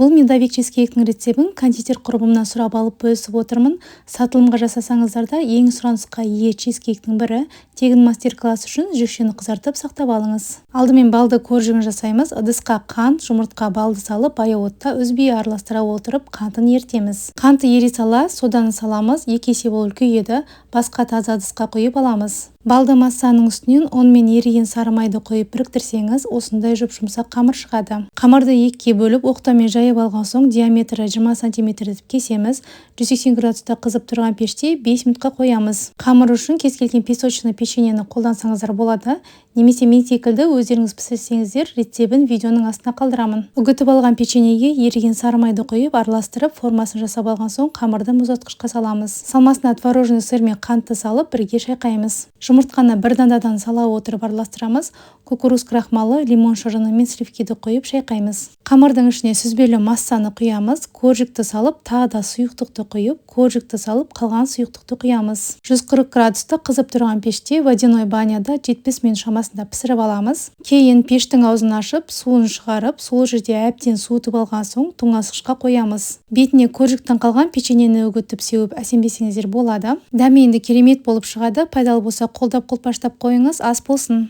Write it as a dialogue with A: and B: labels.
A: Бұл медовик чизкейктің рецебін кондитер құрбымнан сұрап алып бөлісіп отырмын. Сатылымға жасасаңыздар да ең сұранысқа ие чизкейктің бірі. Тегін мастер-класс үшін жүкшені қызартып сақтап алыңыз. Алдымен балды коржигін жасаймыз. Ыдысқа қант, жұмыртқа, балды салып, баяу отта үзбей араластыра отырып қантын ерітеміз. Қанты ери сала, соданы саламыз. 2 есе болып күйеді. Басқа таза ыдысқа құйып аламыз. Балды массаның үстінен он мен еріген сары майды қойып біріктірсеңіз, осындай жұп-жұмсақ қамыр шығады. Қамырды екіге бөліп, оқтамен жайып алған соң диаметрі 20 см етіп кесеміз. 180 градуста қызып тұрған пеште 5 минутқа қоямыз. Қамыр үшін кез келген песочный печеньені қолдансаңыздар болады. Немесе мен секілді өздеріңіз пісірсеңіздер, рецебін видеоның астына қалдырамын. Үгітіп алған печеньеге еріген сары майды құйып, араластырып, формасын жасап алған соң қамырды мұздатқышқа саламыз. Салмасына творожный сыр мен қантты салып, бірге шайқаймыз. Жұмыртқаны бір дандадан сала отырып араластырамыз. Кукуруз крахмалы, лимон шырыны мен сливкиді құйып шайқаймыз. Қамырдың ішіне сүзбелі массаны құямыз. Коржикті салып, тағы да сұйықтықты құйып, коржикті салып, қалған сұйықтықты құямыз. 140 градуста қызып тұрған пеште водяной баняда 70 минут шамасында пісіріп аламыз. Кейін пештің аузын ашып, суын шығарып, сол жерде әбден суытып алған соң тоңазытқышқа қоямыз. Бетіне коржиктен қалған печеньені үгітіп сеуіп әсемдесеңіздер болады. Дәмі енді керемет болып шығады. Пайдалы болса қолдап қолпаштап қойыңыз, ас болсын.